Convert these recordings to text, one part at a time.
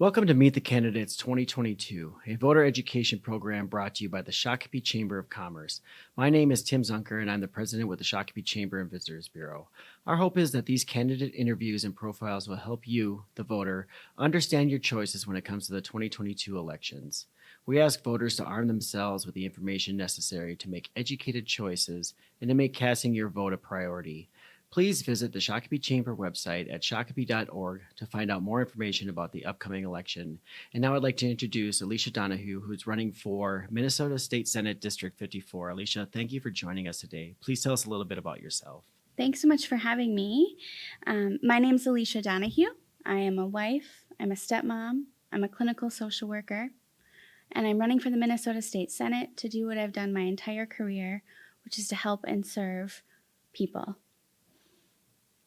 Welcome to Meet the Candidates 2022, a voter education program brought to you by the Shakopee Chamber of Commerce. My name is Tim Zunker, and I'm the president with the Shakopee Chamber and Visitors Bureau. Our hope is that these candidate interviews and profiles will help you, the voter, understand your choices when it comes to the 2022 elections. We ask voters to arm themselves with the information necessary to make educated choices and to make casting your vote a priority. Please visit the Shakopee Chamber website at shakopee.org to find out more information about the upcoming election. And now I'd like to introduce Alicia Donahue, who's running for Minnesota State Senate District 54. Alicia, thank you for joining us today. Please tell us a little bit about yourself. Thanks so much for having me. My name's Alicia Donahue. I am a wife, I'm a stepmom, I'm a clinical social worker, and I'm running for the Minnesota State Senate to do what I've done my entire career, which is to help and serve people.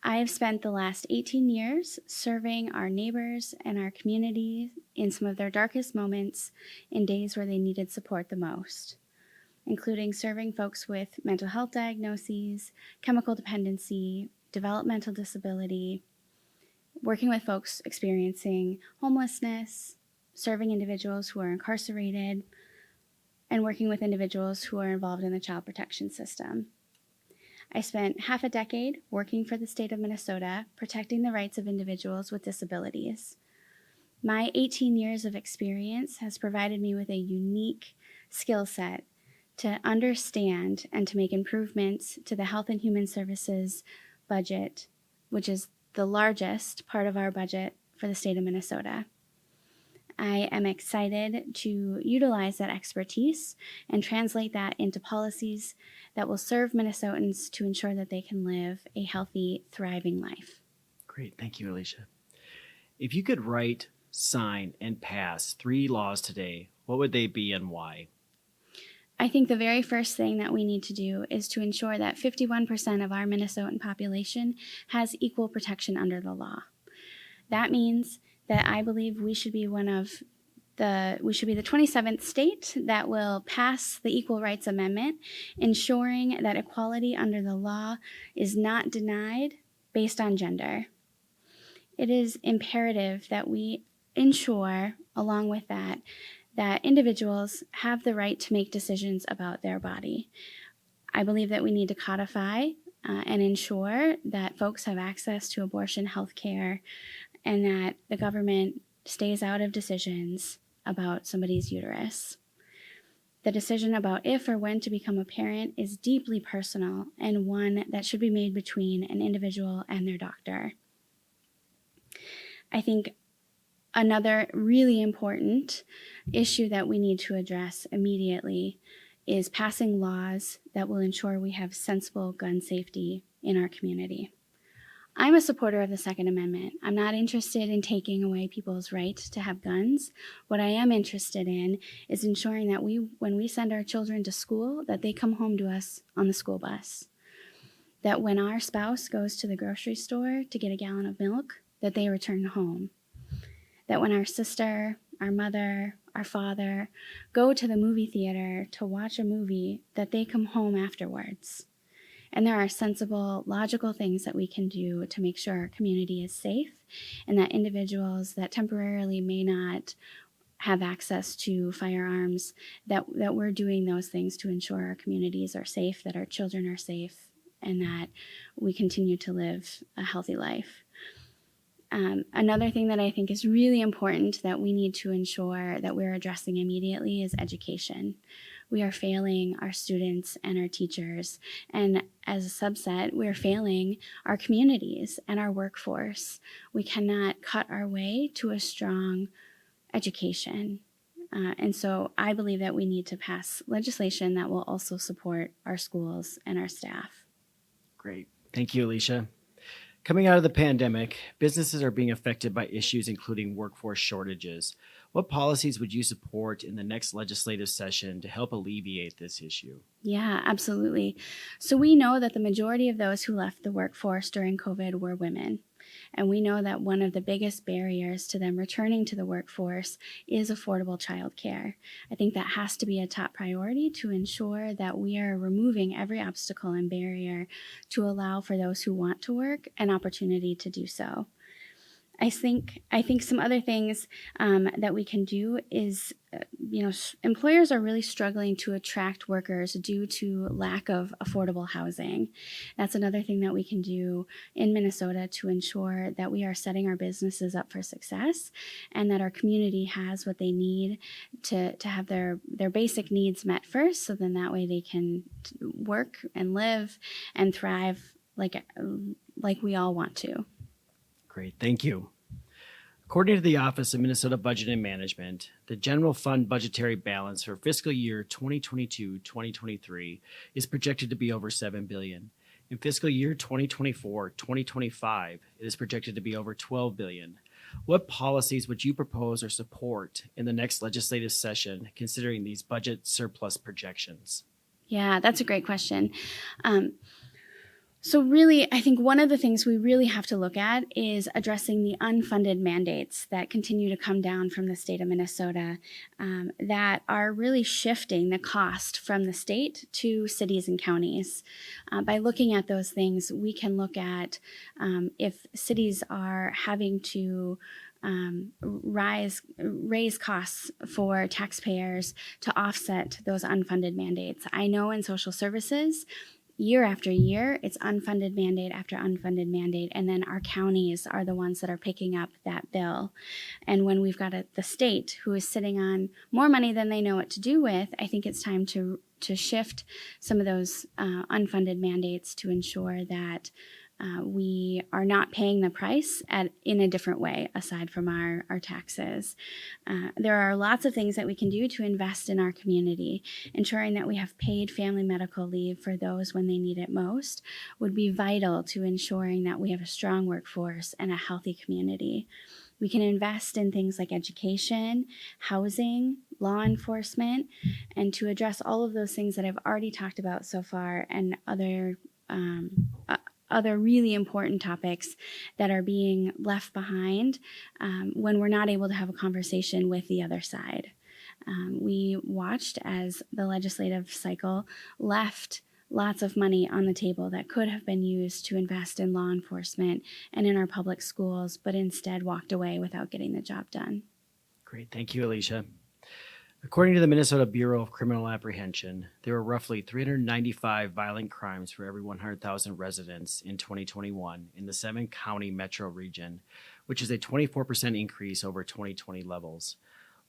I have spent the last 18 years serving our neighbors and our community in some of their darkest moments in days where they needed support the most, including serving folks with mental health diagnoses, chemical dependency, developmental disability, working with folks experiencing homelessness, serving individuals who are incarcerated, and working with individuals who are involved in the child protection system. I spent half a decade working for the state of Minnesota, protecting the rights of individuals with disabilities. My 18 years of experience has provided me with a unique skill set to understand and to make improvements to the Health and Human Services budget, which is the largest part of our budget for the state of Minnesota. I am excited to utilize that expertise and translate that into policies that will serve Minnesotans to ensure that they can live a healthy, thriving life. Great. Thank you, Alicia. If you could write, sign, and pass 3 laws today, what would they be and why? I think the very first thing that we need to do is to ensure that 51% of our Minnesotan population has equal protection under the law. That means that I believe we should be the 27th state that will pass the Equal Rights Amendment, ensuring that equality under the law is not denied based on gender. It is imperative that we ensure, along with that individuals have the right to make decisions about their body. I believe that we need to codify and ensure that folks have access to abortion health care and that the government stays out of decisions about somebody's uterus. The decision about if or when to become a parent is deeply personal and one that should be made between an individual and their doctor. I think another really important issue that we need to address immediately is passing laws that will ensure we have sensible gun safety in our community. I'm a supporter of the Second Amendment. I'm not interested in taking away people's right to have guns. What I am interested in is ensuring that when we send our children to school, that they come home to us on the school bus. That when our spouse goes to the grocery store to get a gallon of milk, that they return home. That when our sister, our mother, our father go to the movie theater to watch a movie, that they come home afterwards. And there are sensible, logical things that we can do to make sure our community is safe and that individuals that temporarily may not have access to firearms, that we're doing those things to ensure our communities are safe, that our children are safe, and that we continue to live a healthy life. Another thing that I think is really important that we need to ensure that we're addressing immediately is education. We are failing our students and our teachers, and as a subset, we're failing our communities and our workforce. We cannot cut our way to a strong education. And so I believe that we need to pass legislation that will also support our schools and our staff. Great. Thank you, Alicia. Coming out of the pandemic, businesses are being affected by issues including workforce shortages. What policies would you support in the next legislative session to help alleviate this issue? Yeah, absolutely. So we know that the majority of those who left the workforce during COVID were women. And we know that one of the biggest barriers to them returning to the workforce is affordable childcare. I think that has to be a top priority to ensure that we are removing every obstacle and barrier to allow for those who want to work an opportunity to do so. I think some other things that we can do is, employers are really struggling to attract workers due to lack of affordable housing. That's another thing that we can do in Minnesota to ensure that we are setting our businesses up for success and that our community has what they need to have their basic needs met first, so then that way they can work and live and thrive like we all want to. Great, thank you. According to the Office of Minnesota Budget and Management, the general fund budgetary balance for fiscal year 2022-2023 is projected to be over $7 billion. In fiscal year 2024-2025, it is projected to be over $12 billion. What policies would you propose or support in the next legislative session, considering these budget surplus projections? Yeah, that's a great question. So really, I think one of the things we really have to look at is addressing the unfunded mandates that continue to come down from the state of Minnesota that are really shifting the cost from the state to cities and counties. By looking at those things, we can look at if cities are having to raise costs for taxpayers to offset those unfunded mandates. I know in social services, year after year, it's unfunded mandate after unfunded mandate, and then our counties are the ones that are picking up that bill. And when we've got the state who is sitting on more money than they know what to do with, I think it's time to shift some of those unfunded mandates to ensure that we are not paying the price in a different way aside from our taxes. There are lots of things that we can do to invest in our community. Ensuring that we have paid family medical leave for those when they need it most would be vital to ensuring that we have a strong workforce and a healthy community. We can invest in things like education, housing, law enforcement, and to address all of those things that I've already talked about so far and other really important topics that are being left behind when we're not able to have a conversation with the other side. We watched as the legislative cycle left lots of money on the table that could have been used to invest in law enforcement and in our public schools, but instead walked away without getting the job done. Great, thank you, Alicia. According to the Minnesota Bureau of Criminal Apprehension, there were roughly 395 violent crimes for every 100,000 residents in 2021 in the 7-county metro region, which is a 24% increase over 2020 levels.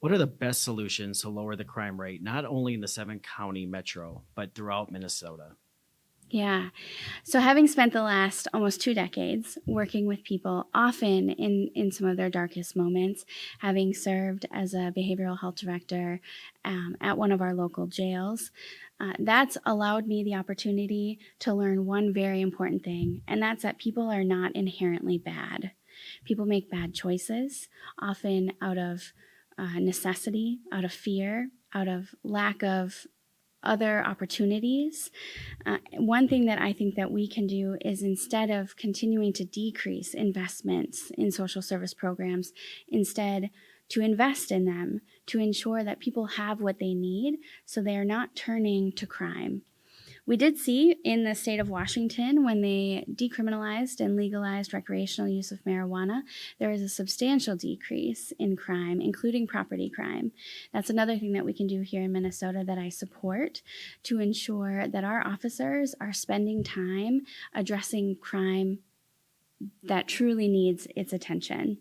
What are the best solutions to lower the crime rate, not only in the 7-county metro, but throughout Minnesota? Yeah. So having spent the last almost 2 decades working with people, often in some of their darkest moments, having served as a behavioral health director at one of our local jails, that's allowed me the opportunity to learn one very important thing, and that's that people are not inherently bad. People make bad choices, often out of necessity, out of fear, out of lack of other opportunities. One thing that I think that we can do is, instead of continuing to decrease investments in social service programs, instead to invest in them, to ensure that people have what they need so they are not turning to crime. We did see in the state of Washington, when they decriminalized and legalized recreational use of marijuana, there was a substantial decrease in crime, including property crime. That's another thing that we can do here in Minnesota that I support to ensure that our officers are spending time addressing crime that truly needs its attention.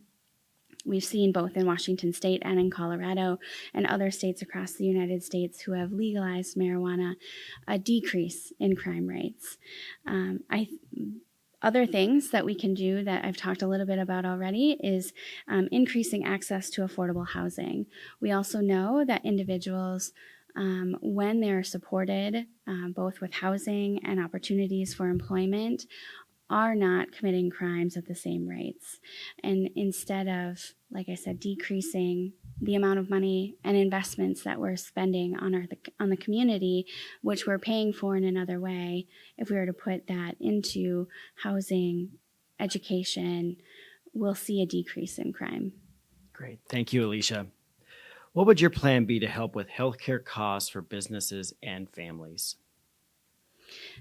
We've seen both in Washington state and in Colorado and other states across the United States who have legalized marijuana, a decrease in crime rates. Other things that we can do that I've talked a little bit about already is increasing access to affordable housing. We also know that individuals, when they're supported both with housing and opportunities for employment, are not committing crimes at the same rates. And instead of, like I said, decreasing the amount of money and investments that we're spending on the community, which we're paying for in another way, if we were to put that into housing, education, we'll see a decrease in crime. Great. Thank you, Alicia. What would your plan be to help with healthcare costs for businesses and families?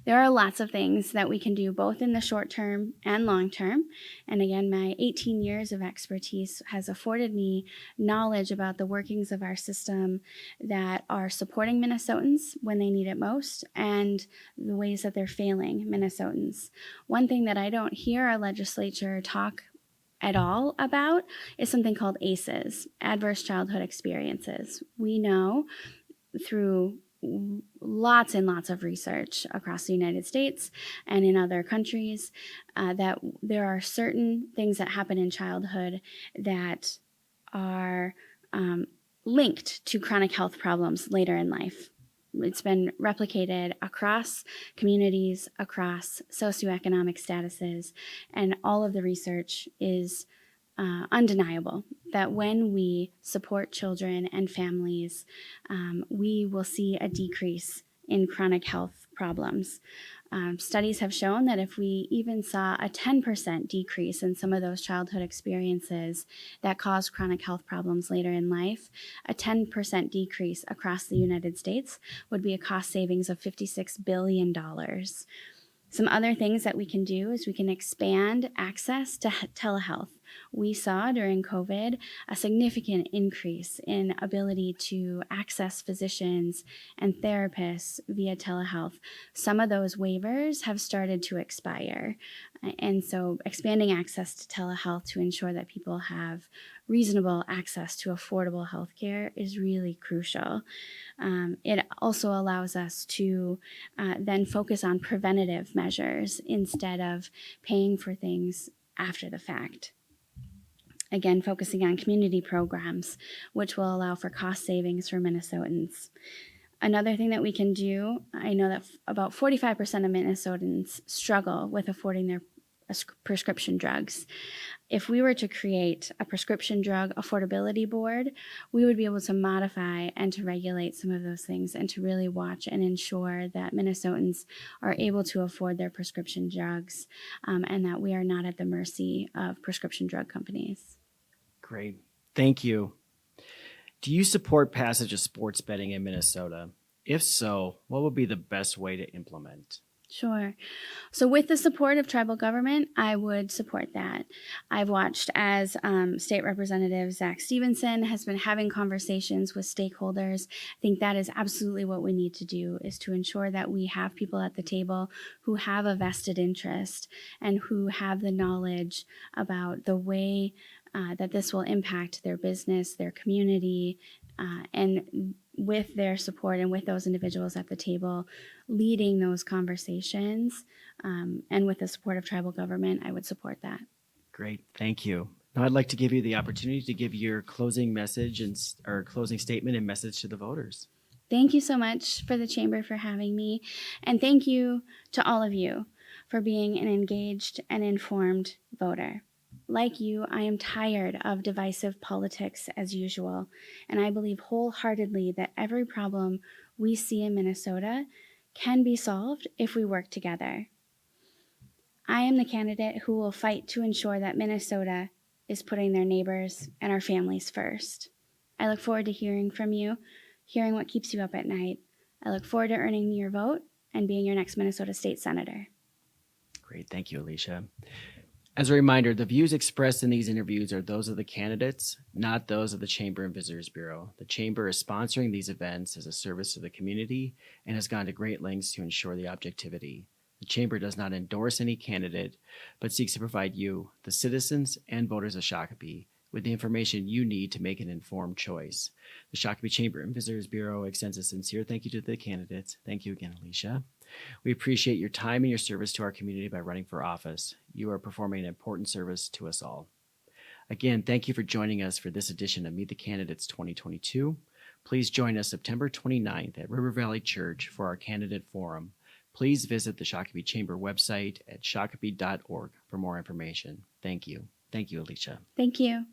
There are lots of things that we can do both in the short term and long term. And again, my 18 years of expertise has afforded me knowledge about the workings of our system that are supporting Minnesotans when they need it most and the ways that they're failing Minnesotans. One thing that I don't hear our legislature talk at all about is something called ACEs, Adverse Childhood Experiences. We know through lots and lots of research across the United States and in other countries that there are certain things that happen in childhood that are linked to chronic health problems later in life. It's been replicated across communities, across socioeconomic statuses, and all of the research is undeniable that when we support children and families, we will see a decrease in chronic health problems. Studies have shown that if we even saw a 10% decrease in some of those childhood experiences that cause chronic health problems later in life, a 10% decrease across the United States would be a cost savings of $56 billion. Some other things that we can do is we can expand access to telehealth. We saw during COVID a significant increase in ability to access physicians and therapists via telehealth. Some of those waivers have started to expire. And so expanding access to telehealth to ensure that people have reasonable access to affordable health care is really crucial. It also allows us to then focus on preventative measures instead of paying for things after the fact. Again, focusing on community programs, which will allow for cost savings for Minnesotans. Another thing that we can do, I know that about 45% of Minnesotans struggle with affording their prescription drugs. If we were to create a prescription drug affordability board, we would be able to modify and to regulate some of those things and to really watch and ensure that Minnesotans are able to afford their prescription drugs and that we are not at the mercy of prescription drug companies. Great. Thank you. Do you support passage of sports betting in Minnesota? If so, what would be the best way to implement? Sure. So with the support of tribal government, I would support that. I've watched as State Representative Zach Stevenson has been having conversations with stakeholders. I think that is absolutely what we need to do, is to ensure that we have people at the table who have a vested interest and who have the knowledge about the way that this will impact their business, their community, and with their support and with those individuals at the table leading those conversations and with the support of tribal government, I would support that. Great. Thank you. Now I'd like to give you the opportunity to give your closing message or closing statement and message to the voters. Thank you so much for the Chamber for having me. And thank you to all of you for being an engaged and informed voter. Like you, I am tired of divisive politics as usual, and I believe wholeheartedly that every problem we see in Minnesota can be solved if we work together. I am the candidate who will fight to ensure that Minnesota is putting their neighbors and our families first. I look forward to hearing from you, hearing what keeps you up at night. I look forward to earning your vote and being your next Minnesota State Senator. Great. Thank you, Alicia. As a reminder, the views expressed in these interviews are those of the candidates, not those of the Chamber and Visitors Bureau. The Chamber is sponsoring these events as a service to the community and has gone to great lengths to ensure the objectivity. The Chamber does not endorse any candidate, but seeks to provide you, the citizens and voters of Shakopee, with the information you need to make an informed choice. The Shakopee Chamber and Visitors Bureau extends a sincere thank you to the candidates. Thank you again, Alicia. We appreciate your time and your service to our community by running for office. You are performing an important service to us all. Again, thank you for joining us for this edition of Meet the Candidates 2022. Please join us September 29th at River Valley Church for our candidate forum. Please visit the Shakopee Chamber website at shakopee.org for more information. Thank you. Thank you, Alicia. Thank you.